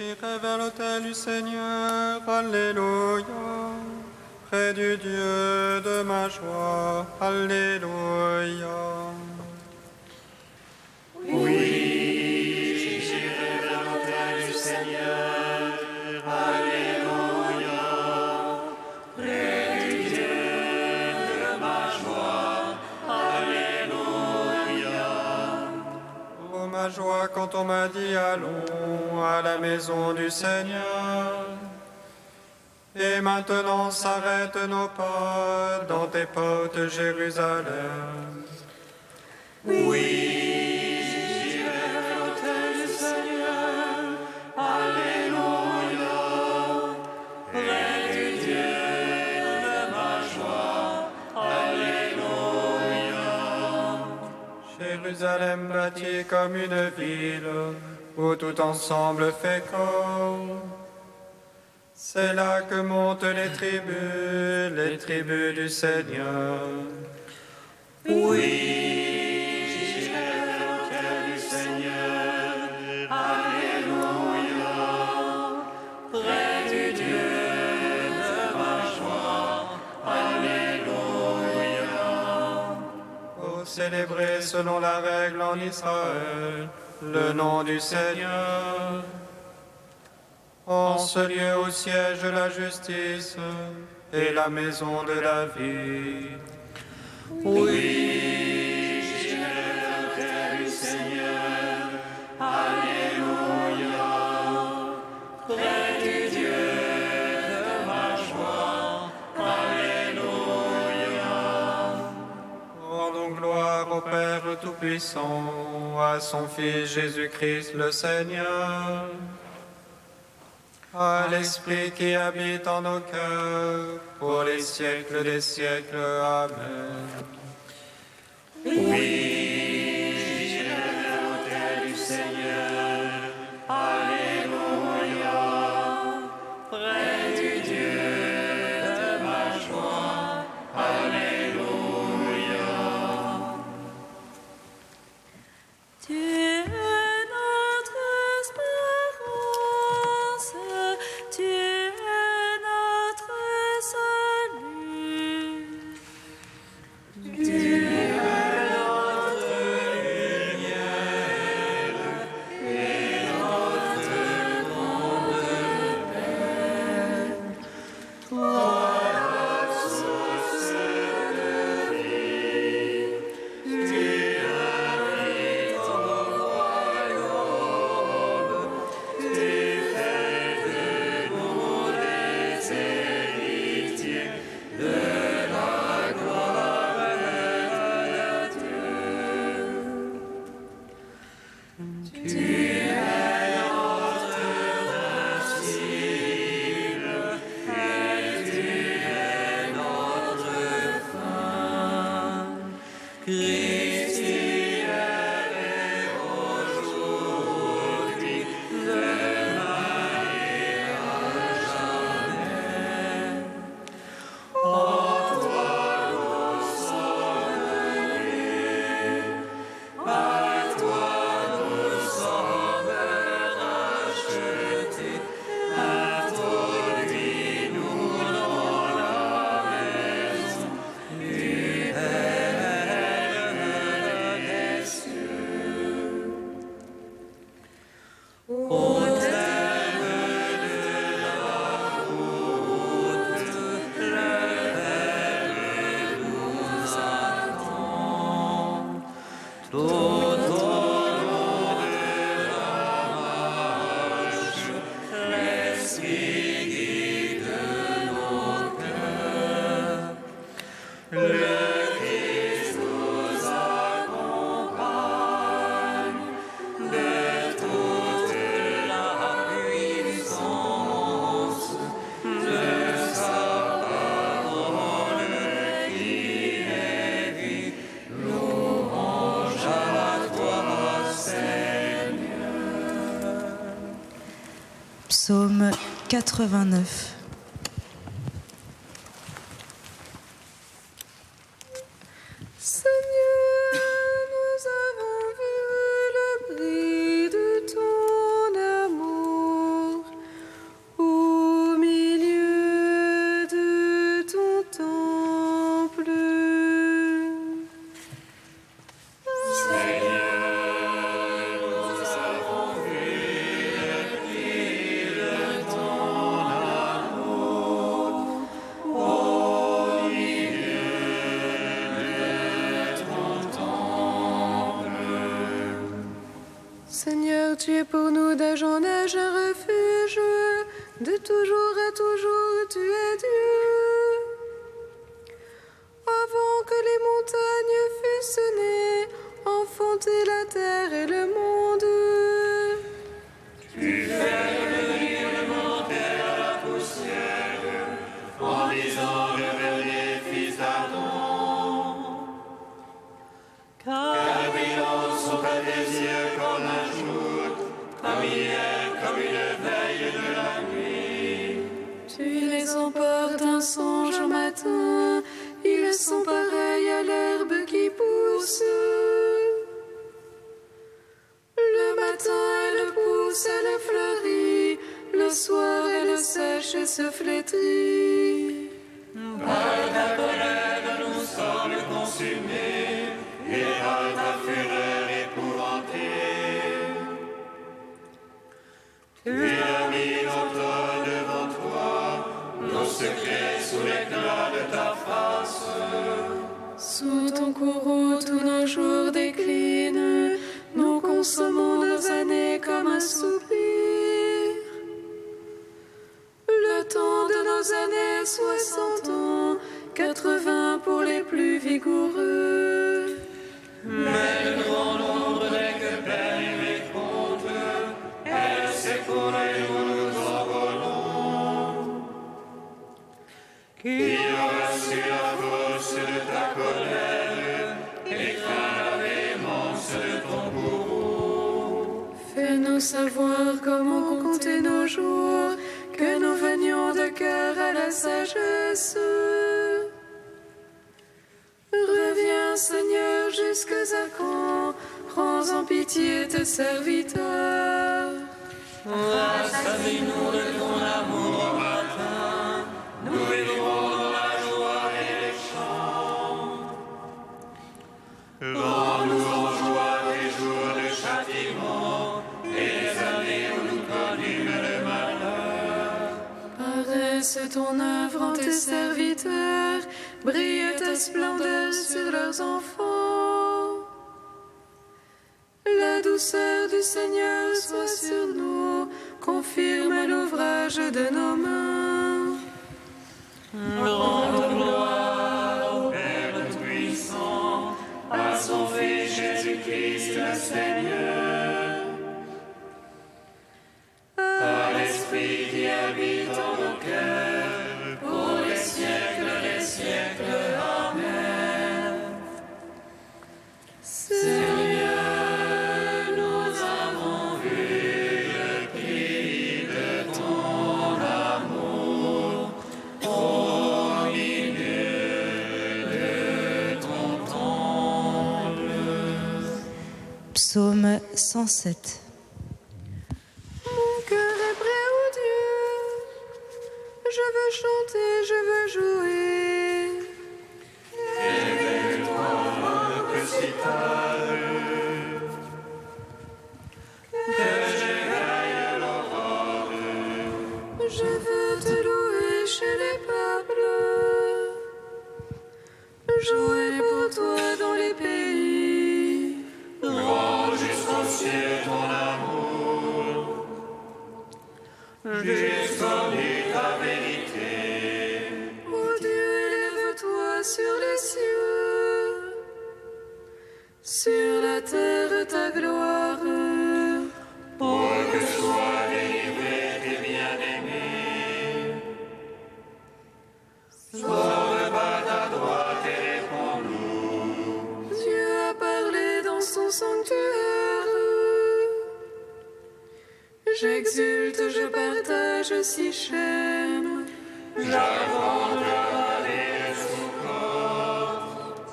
j'irai vers l'autel du Seigneur, alléluia. Près du Dieu de ma joie, alléluia. Oui, j'irai vers l'autel du Seigneur, alléluia. Près du Dieu de ma joie, alléluia. Oh ma joie quand on m'a dit allons à la maison du Seigneur. Et maintenant s'arrêtent nos pas dans tes portes, Jérusalem. Oui, j'irai vers l'autel du Seigneur, alléluia. Près du Dieu de ma joie, alléluia. Jérusalem bâtie comme une ville où tout ensemble fait corps. C'est là que montent les tribus du Seigneur. Oui, j'irai vers l'autel du Seigneur, alléluia. Près du Dieu de ma joie, alléluia. Oh, célébrer selon la règle en Israël le nom du Seigneur. En ce lieu où siège la justice et la maison de David. Oui, j'irai vers l'autel du Seigneur, alléluia. Près du Dieu de ma joie, alléluia. Rendons gloire au Père Tout-Puissant, à son Fils Jésus-Christ le Seigneur, à l'Esprit qui habite en nos cœurs, pour les siècles des siècles. Amen. Oui, j'irai vers l'autel du Seigneur, alléluia. Près du Dieu de ma joie, alléluia. Tu es notre espérance, tu es notre salut. Tu es notre lumière et notre grande paix. Toi, la source de vie, tu habites en nos royaumes, tu fais de nous les héritiers de la gloire de Dieu. Tu es notre cible et tu es notre fin. Christ, tu es aujourd'hui, demain et à jamais. En toi nous sommes nés, à toi nous sommes rachetés, introduis-nous dans la maison du Père des cieux. Au terme de la route, le Père nous attend. Tout au long de la marche, l'Esprit guide nos cœurs. Le Christ nous accompagne de toute la puissance de sa parole qui est vie. Louange à toi, Seigneur. Psaume 89. Seigneur, nous avons vu le prix de ton amour. tu es pour nous d'âge en âge un refuge. De toujours à toujours, tu es Dieu. Avant que les montagnes fussent nées, enfanté la terre et le monde. Tu fais revenir le mortel à la poussière, en disant revenez, fils d'Adam. Car les mondes sont à tes yeux comme un jour, comme hier, comme une veille de la nuit. Tu les emportes d'un songe au matin, ils sont pareils à l'herbe qui pousse. Le matin elle pousse, elle fleurit, le soir elle sèche et se flétrit. Par ta colère nous sommes consumés, et par ta fureur épouvantée. Tu as mis nos torts devant toi, nos secrets sous l'éclat de ta face. Sous ton courroux tous nos jours déclinent, nous consommons nos années comme un soupir. Le temps de nos années 60 ans, 80 pour les plus vigoureux. Mais le grand nombre n'est que peine et mécompte, elle s'écoule et nous envolons. Qui aura su la force de ta colère et craint la véhémence de ton bourreau? Fais-nous savoir comment compter nos jours, que nous venions de cœur à la sagesse. Reviens, Seigneur, jusque à quand? Rends en pitié tes serviteurs. Rassasie-nous de ton amour au matin, nous vivrons dans la joie et les chants. Rends-nous en joie les jours de châtiment et les années où nous connûmes le malheur. Paraisse ton œuvre en tes serviteurs, brille ta splendeur sur leurs enfants. La douceur du Seigneur soit sur nous, confirme l'ouvrage de nos mains. Rendons gloire au Père Tout-Puissant, à son Fils Jésus-Christ le Seigneur, à l'Esprit qui habite en nos cœurs, pour les siècles des siècles. Amen. Seigneur, nous avons vu le prix de ton amour au milieu de ton temple. Psaume 107. Mon cœur est prêt, ô Dieu. Je veux chanter, je veux jouer. Éveille-toi que si tard, que j'éveille à l'aurore. Je veux te louer chez les peuples. Jouer pour toi dans les pays. Rends jusqu'au ciel ton amour, jusqu'au but ta vérité. Ô Dieu, élève-toi sur les cieux. Sur la terre ta gloire. Pour que soient délivrés tes bien-aimés. Sauve par ta droite et réponds-nous. Dieu a parlé dans son sanctuaire. J'exulte, je partage si j'aime. J'avance la vallée sous côte.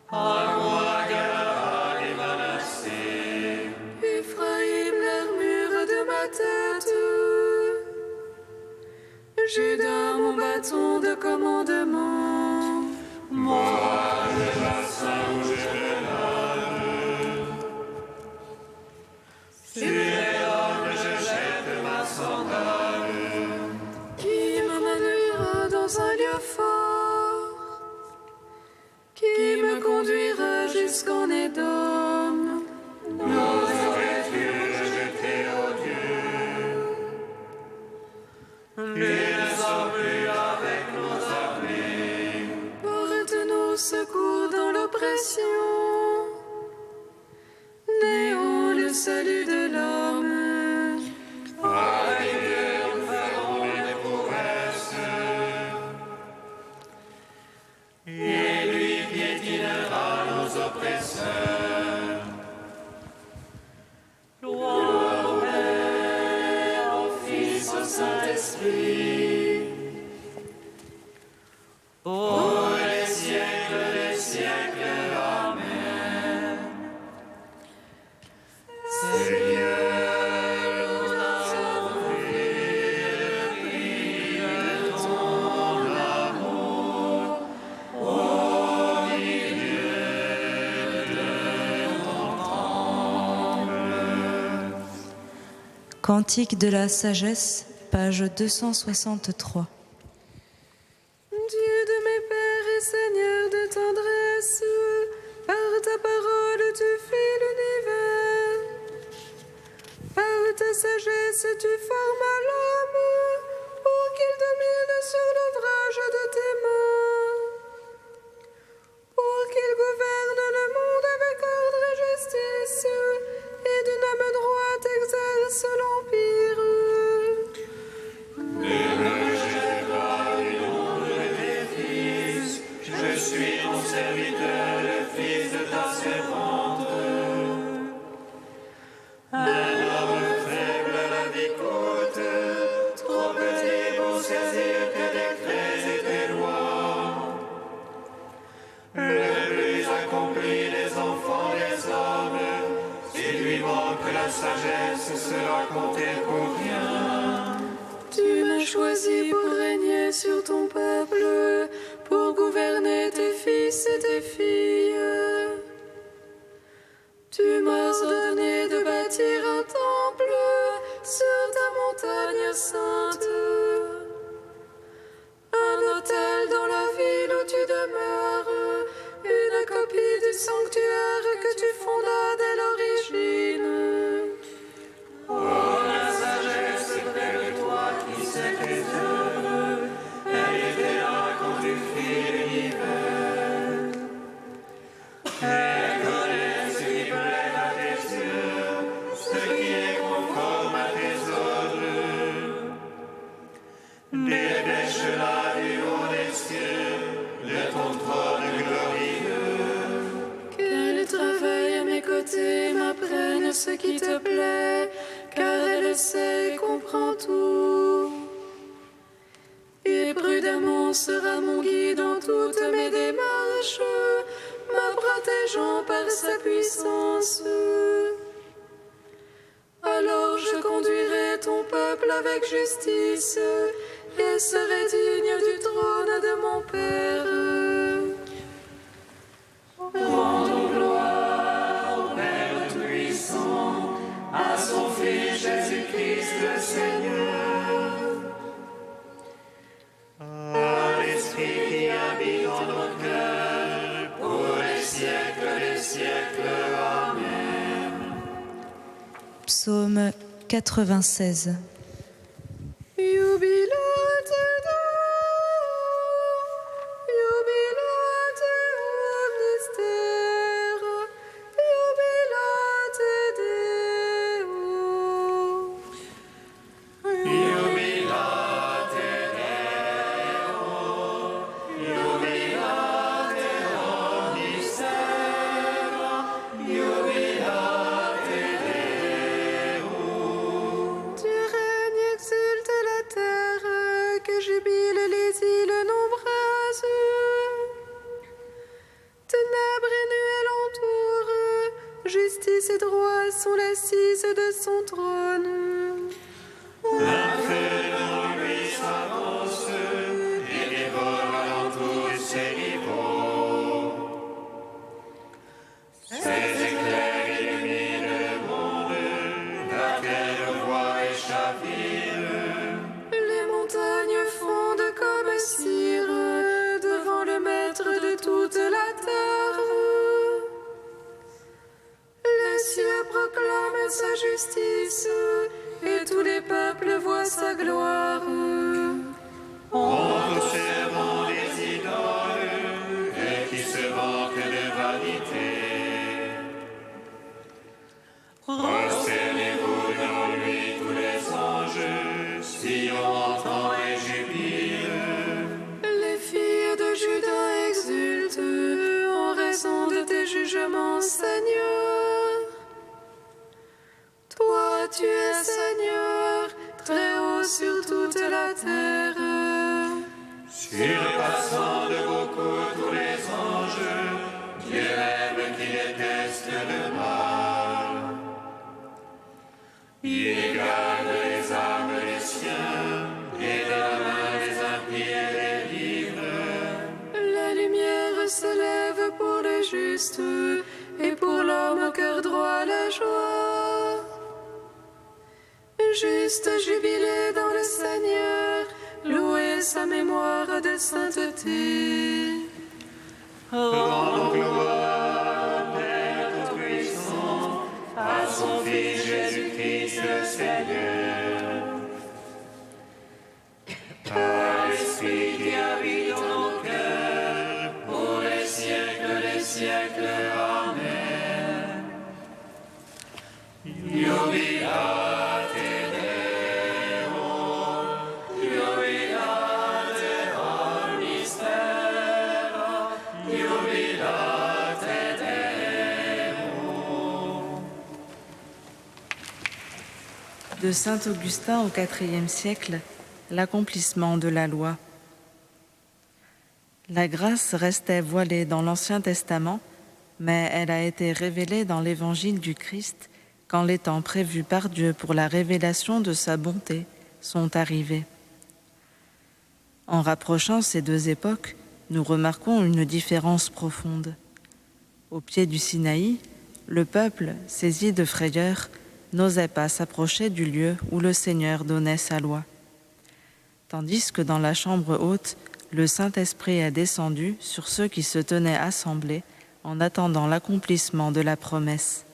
À moi, Galaad et Manassé. Ephraïm, l'armure de ma tête. Judas, mon bâton de commandement. Moi, le bassin où je me lave. Sur les hommes, je jette ma sandale. Qui me mènera dans un lieu fort? Qui me conduira jusqu'en Édom? Nos oreilles Et lui piétinera nos oppresseurs. Gloire au Père, au Fils, au Saint-Esprit. Pour les siècles des siècles. Amen. Seigneur, nous avons vu le prix de ton amour au milieu de ton temple. Cantique de la sagesse, page 263. Dieu de mes pères et Seigneur de tendresse, par ta parole tu fais l'univers. Par ta sagesse tu formes l'homme pour qu'il domine sur l'ouvrage de tes mains. Pour qu'il gouverne le monde avec ordre et justice et d'une âme droite exerce l'empire. Je suis ton serviteur, le fils de ta servante. Un homme faible à la vie courte, trop petit pour saisir tes décrets et tes lois. Le plus accompli des enfants des hommes, s'il lui manque la sagesse, sera compté pour rien. Tu m'as choisi pour régner sur ton peuple, pour gouverner tes fils et tes filles. Tu m'as ordonné de bâtir un temple sur ta montagne sainte, un autel dans la ville où tu demeures, une copie du sanctuaire que tu fondas dès l'origine. Oh, la sagesse près de toi qui sait tes œuvres, elle était là quand tu fis l'univers. Elle connaît ce qui plaît à tes yeux, ce qui est conforme à tes ordres. Dépêche-la du haut des cieux, de ton trône glorieux. Qu'elle travaille à mes côtés, m'apprenne ce qui te plaît, car elle sait et comprend tout. Et prudemment sera mon guide dans toutes mes démarches, me protégeant par sa puissance. Alors je conduirai ton peuple avec justice et serai digne du trône de mon Père. Rendons gloire au Père Tout-Puissant, à son Fils Jésus-Christ le Seigneur, à l'Esprit qui habite en nos cœurs, pour les siècles des siècles. Amen. Psaume 96. Jubilate omnis terra, jubilate Deo. Jubilate Deo, jubilate omnis terra, jubilate Deo. Tu règnes, exulte la terre, que jubilent les îles nombreuses. Ténèbres et nuées l'entourent, justice et droit sont l'assise de son trône. Un feu devant lui s'avance et dévore alentour ses rivaux. Ses éclairs illuminent le monde, la terre voit et chavire. Les montagnes fondent comme cire devant le maître de toute la terre. Les cieux proclament sa justice et tous les peuples voient sa gloire. juste, et pour l'homme au cœur droit la joie. Juste jubilé dans le Seigneur, louez sa mémoire de sainteté. Rendons gloire, Père Tout-Puissant, à son Fils Jésus-Christ le Seigneur. Par l'Esprit qui habite en nos cœurs, pour les siècles des siècles. Amen. Jubilate Deo, jubilate ad mystera, jubilate Deo. De saint Augustin au IVe siècle, l'accomplissement de la loi. La grâce restait voilée dans l'Ancien Testament, mais elle a été révélée dans l'Évangile du Christ quand les temps prévus par Dieu pour la révélation de sa bonté sont arrivés. En rapprochant ces deux époques, nous remarquons une différence profonde. Au pied du Sinaï, le peuple, saisi de frayeur, n'osait pas s'approcher du lieu où le Seigneur donnait sa loi. Tandis que dans la chambre haute, le Saint-Esprit est descendu sur ceux qui se tenaient assemblés en attendant l'accomplissement de la promesse.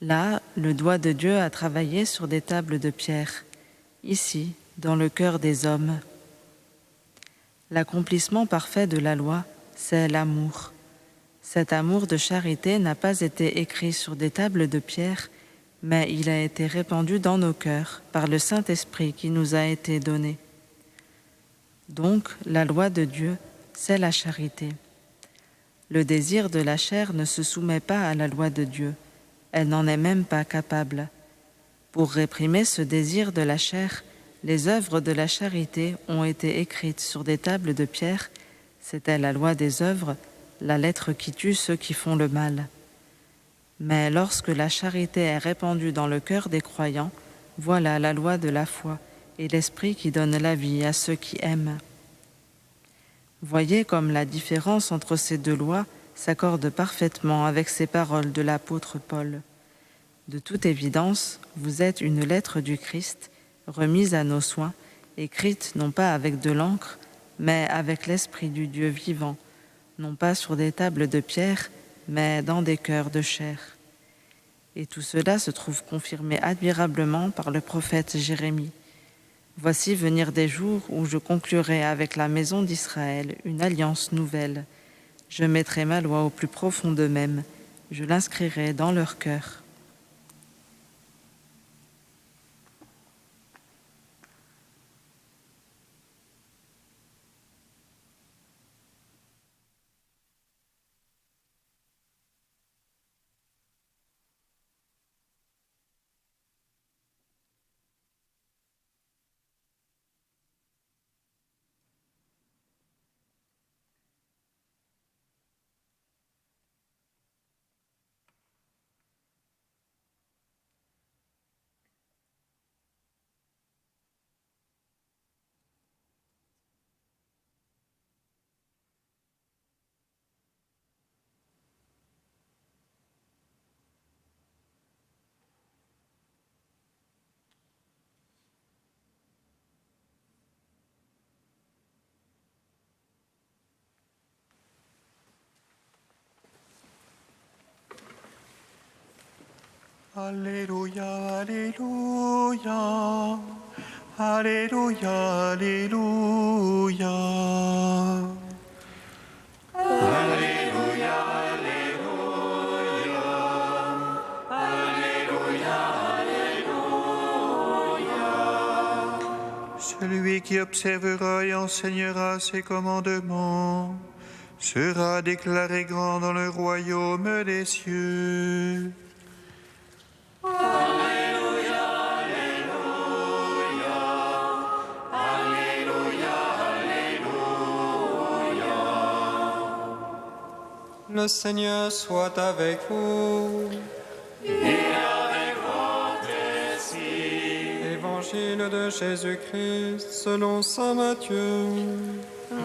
Là, le doigt de Dieu a travaillé sur des tables de pierre, ici, dans le cœur des hommes. L'accomplissement parfait de la loi, c'est l'amour. Cet amour de charité n'a pas été écrit sur des tables de pierre, mais il a été répandu dans nos cœurs par le Saint-Esprit qui nous a été donné. Donc, la loi de Dieu, c'est la charité. Le désir de la chair ne se soumet pas à la loi de Dieu, elle n'en est même pas capable. Pour réprimer ce désir de la chair, les œuvres de la charité ont été écrites sur des tables de pierre, c'était la loi des œuvres, la lettre qui tue ceux qui font le mal. Mais lorsque la charité est répandue dans le cœur des croyants, voilà la loi de la foi et l'esprit qui donne la vie à ceux qui aiment. Voyez comme la différence entre ces deux lois s'accorde parfaitement avec ces paroles de l'apôtre Paul. De toute évidence, vous êtes une lettre du Christ, remise à nos soins, écrite non pas avec de l'encre, mais avec l'Esprit du Dieu vivant, non pas sur des tables de pierre, mais dans des cœurs de chair. Et tout cela se trouve confirmé admirablement par le prophète Jérémie. Voici venir des jours où je conclurai avec la maison d'Israël une alliance nouvelle. Je mettrai ma loi au plus profond d'eux-mêmes, je l'inscrirai dans leur cœur. Alléluia, Alléluia, Alléluia, Alléluia. Alléluia, Alléluia, Alléluia, Alléluia. Celui qui observera et enseignera ses commandements sera déclaré grand dans le royaume des cieux. Alléluia, Alléluia, Alléluia, Alléluia. Le Seigneur soit avec vous. Et avec votre esprit. Évangile de Jésus-Christ selon saint Matthieu.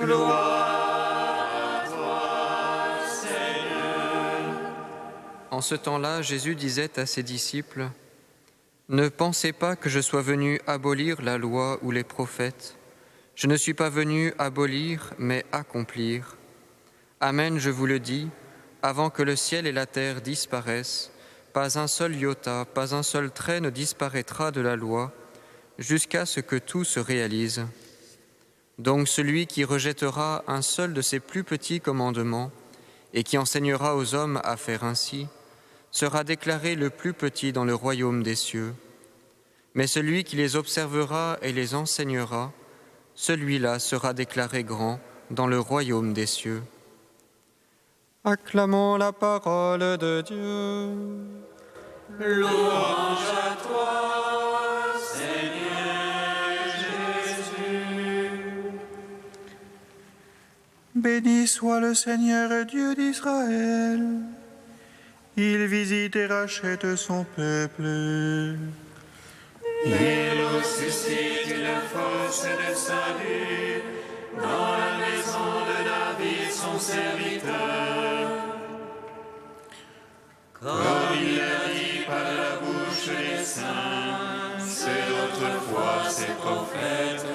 Gloire à toi, Seigneur. en ce temps-là, Jésus disait à ses disciples, « Ne pensez pas que je sois venu abolir la loi ou les prophètes. Je ne suis pas venu abolir, mais accomplir. Amen, je vous le dis, avant que le ciel et la terre disparaissent, pas un seul iota, pas un seul trait ne disparaîtra de la loi, jusqu'à ce que tout se réalise. Donc celui qui rejettera un seul de ces plus petits commandements et qui enseignera aux hommes à faire ainsi, sera déclaré le plus petit dans le royaume des cieux. Mais celui qui les observera et les enseignera, celui-là sera déclaré grand dans le royaume des cieux. » Acclamons la parole de Dieu. Louange à toi, Seigneur Jésus. Béni soit le Seigneur Dieu d'Israël. Il visite et rachète son peuple. Il nous suscite une force de salut dans la maison de David, son serviteur. Comme il l'a dit par la bouche des saints, c'est autrefois ses prophètes.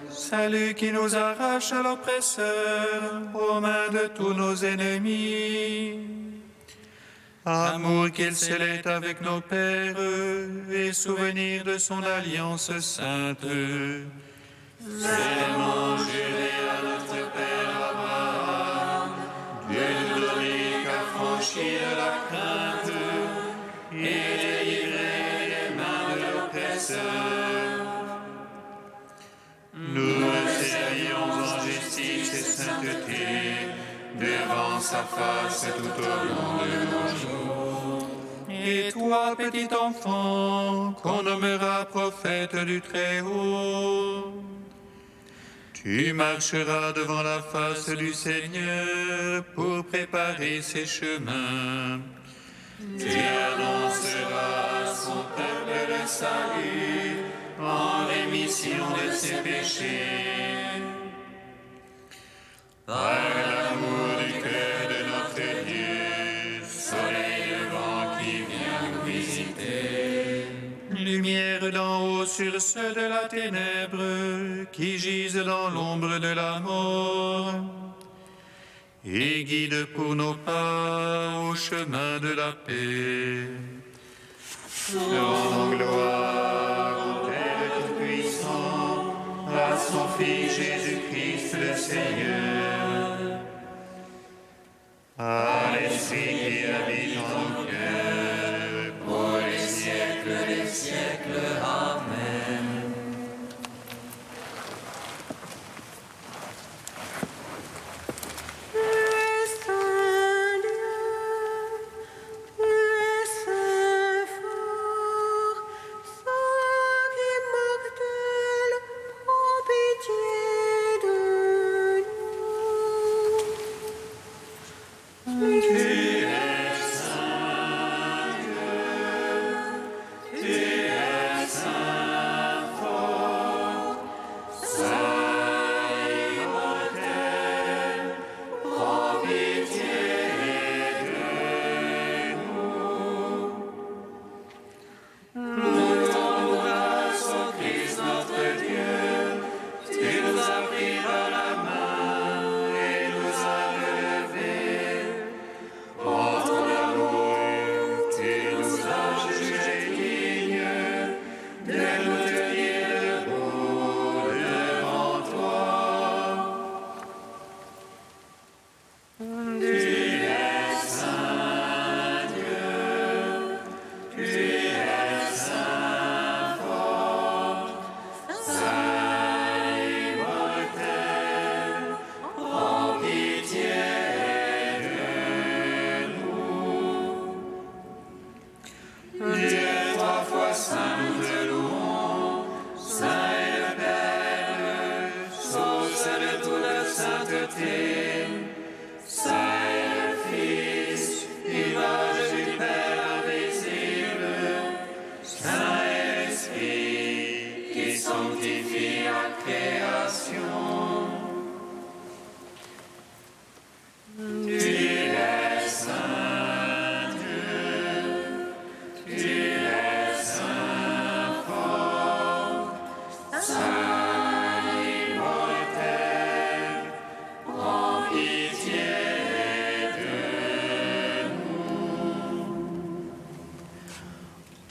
Salut qui nous arrache à l'oppresseur, aux mains de tous nos ennemis. Amour qu'il scellait avec nos pères, et souvenir de son alliance sainte. Serment juré à notre Père Abraham, d'une donner qu'affranchir de la crainte, et délivrer des mains de l'oppresseur. Nous le servions en justice et sainteté, devant sa face tout au long de nos jours. Et toi, petit enfant, qu'on nommera prophète du Très-Haut, tu marcheras devant la face du Seigneur pour préparer ses chemins. Tu annonceras à son peuple le salut en rémission de ses péchés. Par l'amour du cœur de notre Dieu, soleil levant qui vient nous visiter. Lumière d'en haut sur ceux de la ténèbre qui gisent dans l'ombre de la mort. Et guide pour nos pas au chemin de la paix. Rendons gloire au Père Tout-Puissant, à son Fils Jésus-Christ le Seigneur, à l'Esprit qui habite en nos cœurs, pour les siècles des siècles. Amen.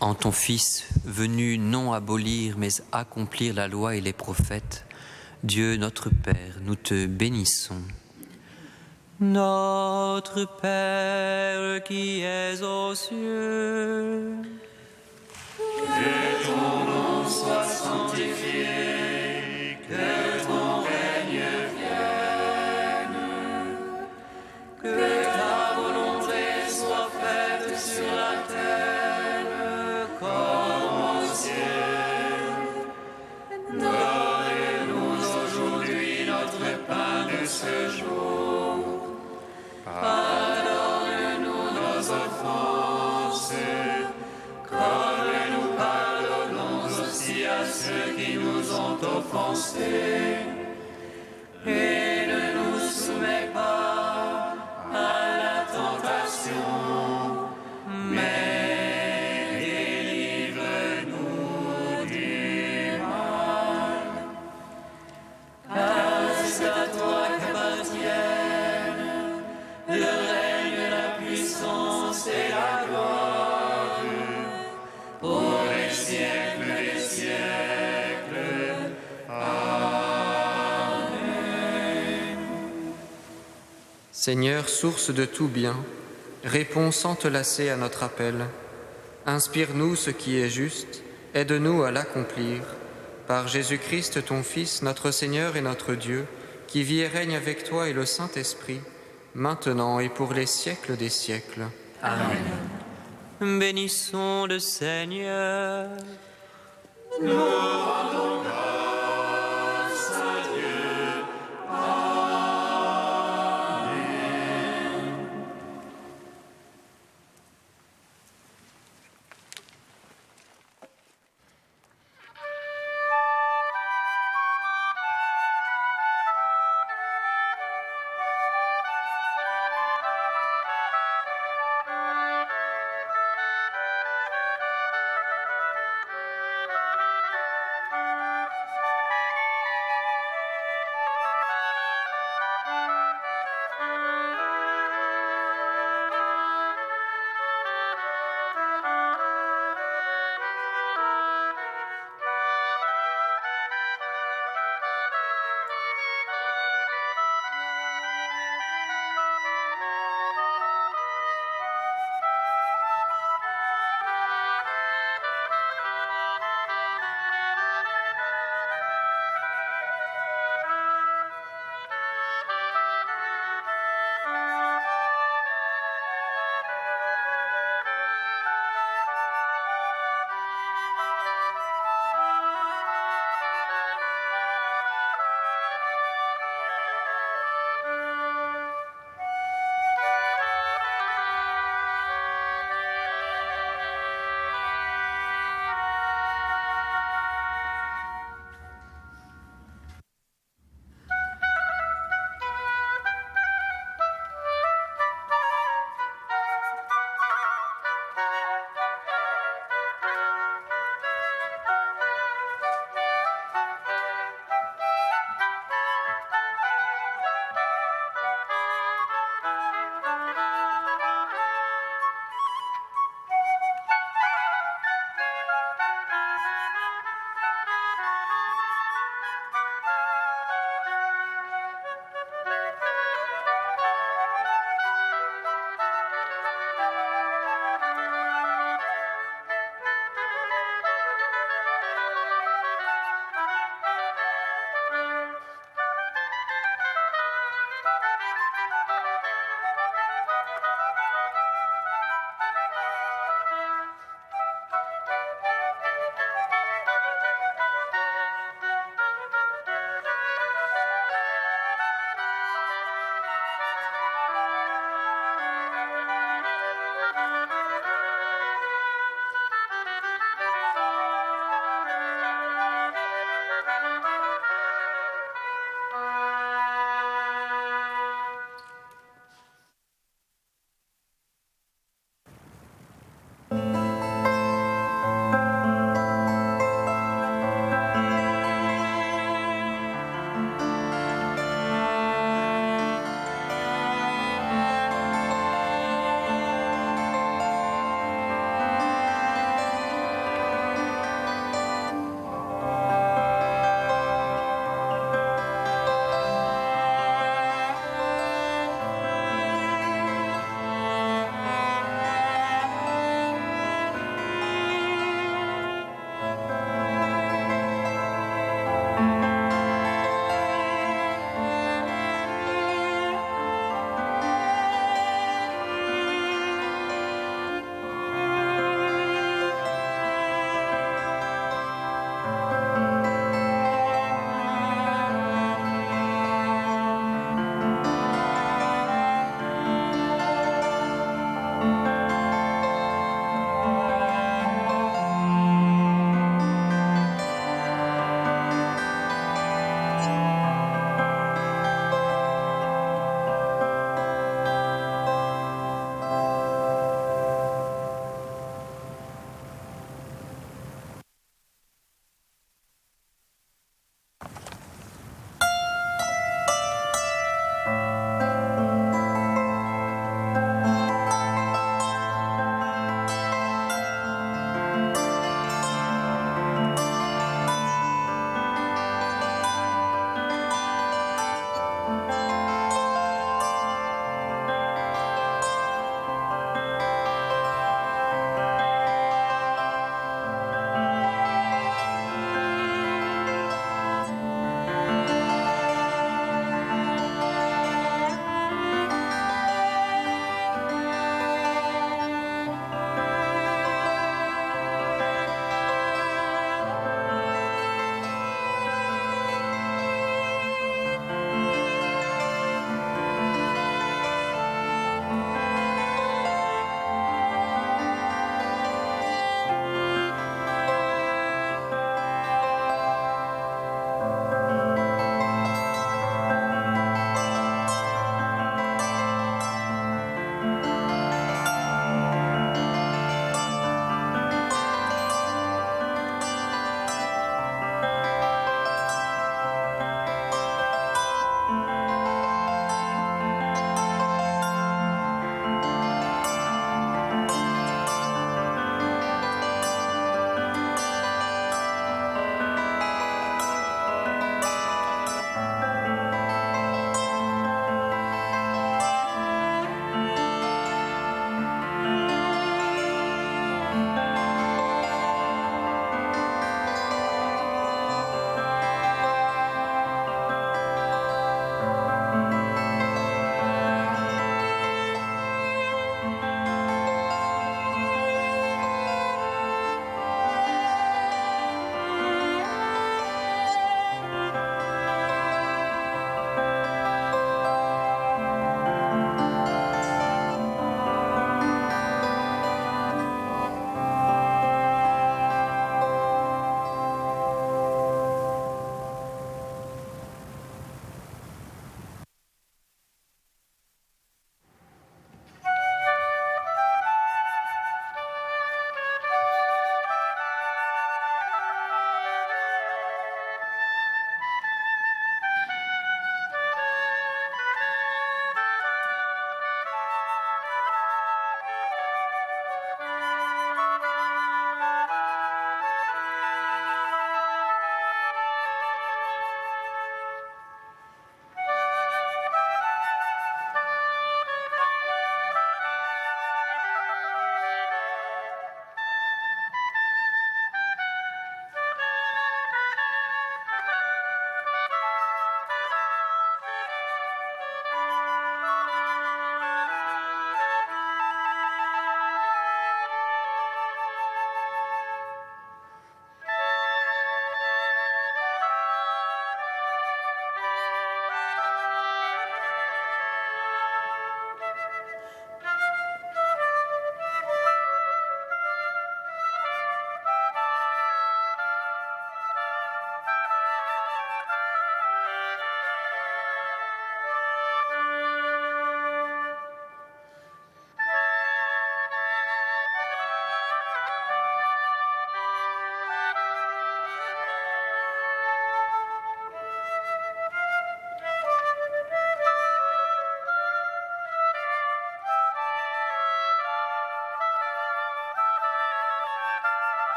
En ton Fils, venu non abolir, mais accomplir la loi et les prophètes, Dieu notre Père, nous te bénissons. Notre Père qui es aux cieux, que ton nom soit sanctifié, que ton règne vienne, que ta volonté soit faite sur la terre comme au ciel. Donne-nous aujourd'hui notre pain de ce jour. Pardonne-nous nos offenses, comme nous pardonnons aussi à ceux qui nous ont offensés. Et ne nous soumets pas à la tentation, mais délivre-nous du mal. Car c'est à toi qu'appartiennent le règne, la puissance et la gloire, pour les siècles des siècles. Amen. Seigneur, source de tout bien, réponds sans te lasser à notre appel. Inspire-nous ce qui est juste, aide-nous à l'accomplir. Par Jésus-Christ, ton Fils, notre Seigneur et notre Dieu, qui vit et règne avec toi et le Saint-Esprit, maintenant et pour les siècles des siècles. Amen. Bénissons le Seigneur. Nous rendons grâce